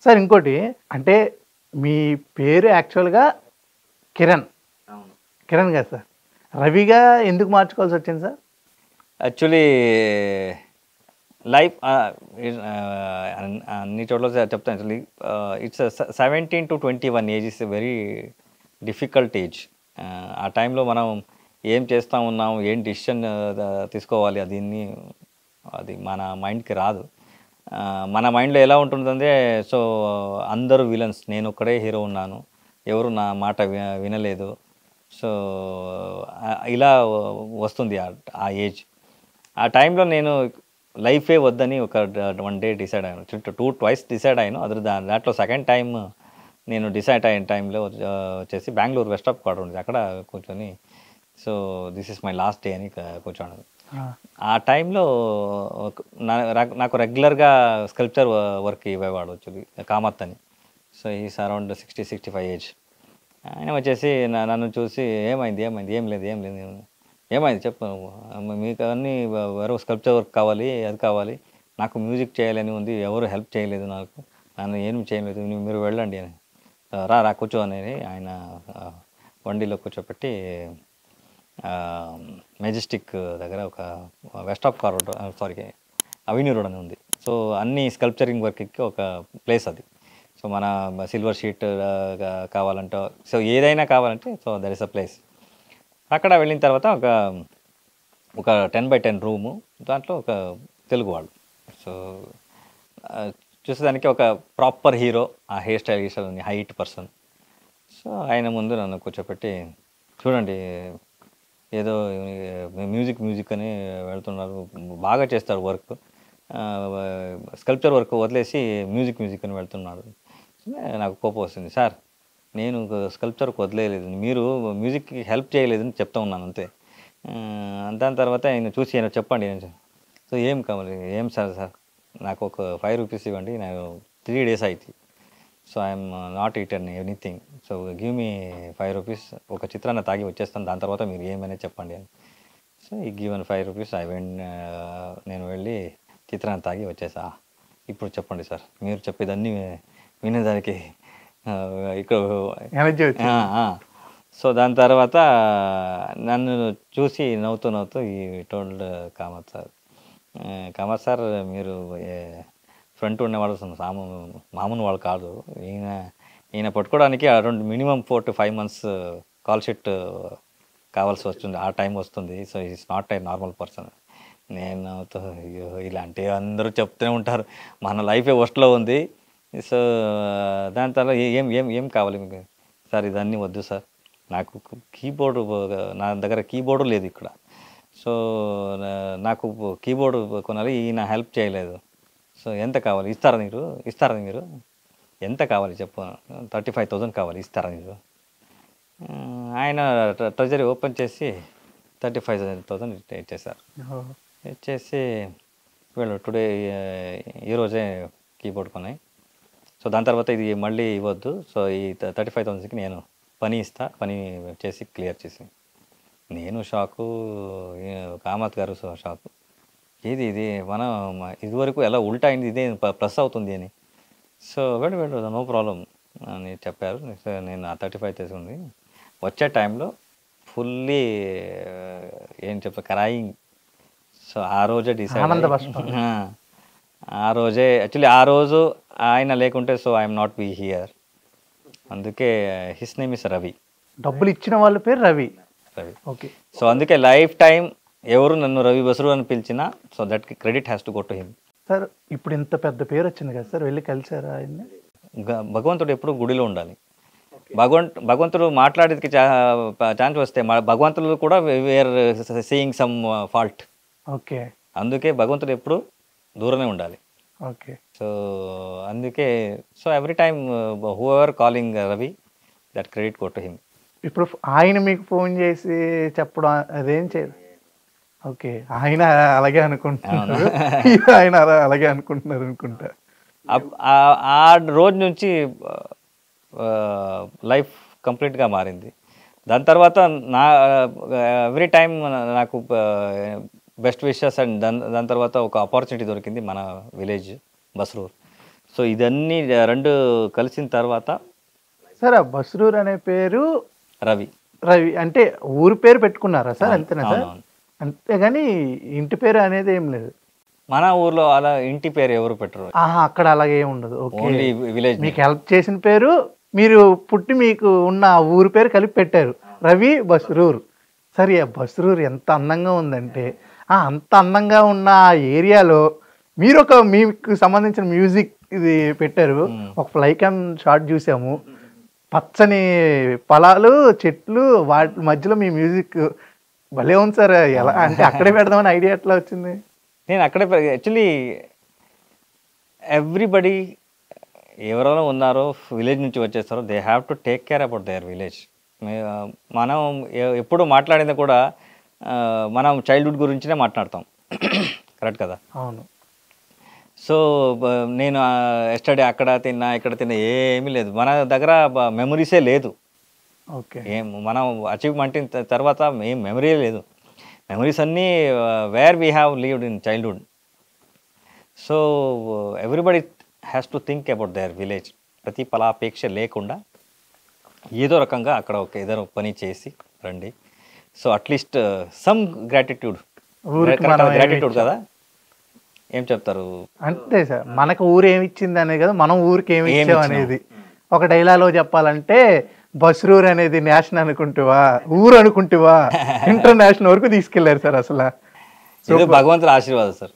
Sir ఇంకోటి అంటే మీ పేరు యాక్చువల్‌గా కిరణ్. అవును. కిరణ్ గారు సార్. రవిగా ఎందుకు మార్చుకోవాల్సి వచ్చింది సార్? యాక్చువల్లీ లైఫ్ అన్ని చోట్ల చెప్తాను actually it's 17 to 21 age is a very difficult age. ఆ టైంలో మనం ఏం చేస్తా ఉన్నాం, ఏం డిసిషన్ తీసుకోవాలి అది మన మైండ్కి రాదు. మన మైండ్లో ఎలా ఉంటుందంటే సో అందరూ విలన్స్, నేను ఒక్కడే హీరో ఉన్నాను, ఎవరు నా మాట వినలేదు. సో ఇలా వస్తుంది ఆ ఏజ్. ఆ టైంలో నేను లైఫే వద్దని ఒక 1 డే డిసైడ్ అయ్యాను. ట్వైస్ డిసైడ్ అయ్యాను. దాంట్లో సెకండ్ టైం నేను డిసైడ్ అయిన టైంలో వచ్చేసి బెంగళూరు వెస్ట్ ఆఫ్ క్వార్టర్ ఉంది, అక్కడ కూర్చొని so this is my last day అని కూర్చోను. ఆ టైంలో నాకు రెగ్యులర్గా స్కల్ప్చర్ వర్క్ ఇవ్వేవాడు వచ్చి కామత్ అని. So is around 60-65 age. ఆయన వచ్చేసి నన్ను చూసి ఏమైంది ఏం లేదు ఏమైంది చెప్పు, మీకు అన్నీ ఎవరో స్కల్ప్చర్ వర్క్ కావాలి, అది కావాలి, నాకు మ్యూజిక్ చేయాలని ఉంది, ఎవరు హెల్ప్ చేయలేదు, నన్ను ఏం చేయలేదు, మీరు వెళ్ళండి అని. రా కూర్చో అనేది ఆయన వండిలో కూర్చోపెట్టి మెజెస్టిక్ దగ్గర ఒక వెస్ట్ ఆఫ్ కార్డర్ అవెన్యూ రోడ్ అని ఉంది. సో అన్ని స్కల్ప్చరింగ్ వర్క్కి ఒక ప్లేస్ అది. సో మన సిల్వర్ షీట్ కావాలంటే, సో ఏదైనా కావాలంటే so there is a place. అక్కడ వెళ్ళిన తర్వాత ఒక 10x10 రూము, దాంట్లో ఒక తెలుగు వాళ్ళు. సో చూసేదానికి ఒక ప్రాపర్ హీరో, ఆ hair style height person. So ఆయన ముందు నన్ను కూర్చోపెట్టి, చూడండి ఏదో మ్యూజిక్ అని వెళ్తున్నారు, బాగా చేస్తారు వర్క్, స్కల్ప్చర్ వర్క్ వదిలేసి మ్యూజిక్ అని వెళ్తున్నారు. నాకు కోపం వస్తుంది. సార్ నేను స్కల్ప్చర్కి వదిలేదు, మీరు మ్యూజిక్కి హెల్ప్ చేయలేదని చెప్తా ఉన్నాను అంతే. దాని తర్వాత ఆయన చూసి ఆయన చెప్పండి. సో ఏం కావాలి, ఏం సార్ నాకు ఒక 5 రూపీస్ ఇవ్వండి, నాకు 3 days అయితే. So I'm not eaten anything, so give me 5 rupees, ఒక చిత్రాన్ని తాగి వచ్చేస్తాను, దాని తర్వాత మీరు ఏమైనా చెప్పండి అని. సో ఈ గివెన్ 5 రూపీస్ నేను వెళ్ళి చిత్రాన్ని తాగి వచ్చేసా. ఇప్పుడు చెప్పండి సార్, మీరు చెప్పేదాన్ని వినేదానికి ఇక్కడ. సో దాని తర్వాత నన్ను చూసి నవ్వుతూ ఈ టోల్డ్ కామత్ సార్ మీరు ఫ్రంట్ ఉండేవాళ్ళు మామూలు వాళ్ళు కాదు, ఈయన పట్టుకోవడానికి around minimum 4 to 5 months call sheet కావాల్సి వస్తుంది, ఆ టైం వస్తుంది. So is not a normal person. నేను ఇలాంటివి అందరూ చెప్తూనే ఉంటారు, మన లైఫే వర్స్ట్లో ఉంది. సో దాని తర్వాత ఏం కావాలి మీకు? సార్ ఇదన్నీ వద్దు సార్, నాకు కీబోర్డు, నా దగ్గర కీబోర్డు లేదు ఇక్కడ, సో నాకు కీబోర్డు కొనాలి, ఈయన హెల్ప్ చేయలేదు. సో ఎంత కావాలి, ఇస్తారా మీరు ఎంత కావాలి చెప్పు? 35,000 కావాలి, ఇస్తారా మీరు? ఆయన ట్రెజరీ ఓపెన్ చేసి 35,000 ఇచ్చేసారు. ఇచ్చేసి వీళ్ళు టుడే ఈరోజే కీబోర్డ్ కొన్నాయి. సో దాని తర్వాత ఇది మళ్ళీ ఇవ్వద్దు, సో ఈ 35,000కి నేను పని చేసి క్లియర్ చేసి, నేను షాకు, కామత్ గారు షాకు, ఇది మనం ఇదివరకు ఎలా ఉల్టా అయింది, ఇదే ప్లస్ అవుతుంది అని. సో వెళ్ళు నో ప్రాబ్లం అని చెప్పారు. నేను ఆ 35 తీసుకుంది. వచ్చే టైంలో ఫుల్లీ ఏం క్రైయింగ్. సో ఆ రోజే డిసైడ్, ఆ రోజే యాక్చువల్లీ ఆ రోజు ఆయన లేకుంటే so I'm not be here. అందుకే హిస్ నేమ్ ఇస్ రవి. డబ్బులు ఇచ్చిన వాళ్ళ పేరు రవి. ఓకే. సో అందుకే లైఫ్ టైం ఎవరు నన్ను రవి బసరు అని పిలిచినా so that credit has to go to him. Sir ఇప్పుడు ఇంత పెద్ద పేరు వచ్చింది కదా సార్, వెళ్ళి కలిసారా ఆయన్ని? భగవంతుడు ఎప్పుడు గుడిలో ఉండాలి. భగవంతుడు మాట్లాడేది ఛాన్స్ వస్తే భగవంతుడు కూడా were seeing some fault. Okay. అందుకే భగవంతుడు ఎప్పుడు దూరమే ఉండాలి. ఓకే. సో అందుకే so every time whoever calling Ravi, that credit go to him. ఇప్పుడు ఆయన మీకు ఫోన్ చేసి చెప్పడం అదేం చేయదు. ఓకే. ఆయన అలాగే అనుకుంటున్నారు, ఆయన అలాగే అనుకుంటున్నారు అనుకుంటా. ఆ రోజు నుంచి లైఫ్ కంప్లీట్గా మారింది. దాని తర్వాత ఎవ్రీ టైం నాకు బెస్ట్ విషెస్ అండ్ దాని తర్వాత ఒక ఆపర్చునిటీ దొరికింది మన విలేజ్ బస్రూర్. సో ఇదన్నీ రెండు కలిసిన తర్వాత సార్ ఆ బస్రూర్ అనే పేరు రవి. రవి అంటే ఊరి పేరు పెట్టుకున్నారా సార్? అంతేనా సార్? అవునవును. అంతేగాని ఇంటి పేరు అనేది ఏం లేదు. మన ఊర్లో అలా ఇంటి పేరు ఎవరు పెట్టరు, ఆహా, అక్కడ అలాగే ఉండదు. Okay, only village. మీకు హెల్ప్ చేసిన పేరు మీరు పుట్టి మీకు ఉన్న ఆ ఊరి పేరు కలిపి పెట్టారు, రవి బస్రూర్. సరే, ఆ బస్రూర్ ఎంత అందంగా ఉందంటే అంత అందంగా ఉన్న ఆ ఏరియాలో మీరు మీకు సంబంధించిన మ్యూజిక్ ఇది పెట్టారు. ఒక ఫ్లైకామ్ షాట్ చూసాము, పచ్చని పొలాలు, చెట్లు, వాటి మధ్యలో మీ మ్యూజిక్ భలే ఉంది సార్. ఎలా అంటే అక్కడే పెడదామని ఐడియా ఎట్లా వచ్చింది? నేను అక్కడే యాక్చువల్లీ ఎవ్రీబడి ఎవరైనా ఉన్నారో విలేజ్ నుంచి వచ్చేస్తారో they have to take care about their village. మనం ఎప్పుడు మాట్లాడింది కూడా మనం చైల్డ్హుడ్ గురించినే మాట్లాడతాం. కరెక్ట్ కదా? అవును. సో నేను ఎస్టర్డే అక్కడ తిన్నా ఇక్కడ తిన్నా ఏమీ లేదు, మన దగ్గర మెమరీసే లేదు. ఓకే, మనం అచీవ్మెంట్ తర్వాత ఏం మెమరీ లేదు. మెమరీస్ అన్నీ where we have lived in childhood. So everybody has to think about their village. ప్రతిఫలాపేక్ష లేకుండా ఏదో రకంగా అక్కడ ఒక ఏదో పని చేసి రండి. So at least some gratitude. Gratitude కదా, ఏం చెప్తారు? అంతే సార్, మనకు ఊరు ఏమి ఇచ్చింది అనేది కదా, మనం ఊరికి ఏమి ఇచ్చాం అనేది. ఒక డైలాగ్లో చెప్పాలంటే బస్రూర్ అనేది నేషనల్ అనుకుంటువా, ఊరు అనుకుంటువా, ఇంటర్నేషనల్ వరకు తీసుకెళ్లారు సార్. అసలు భగవంతుల ఆశీర్వాదం సార్.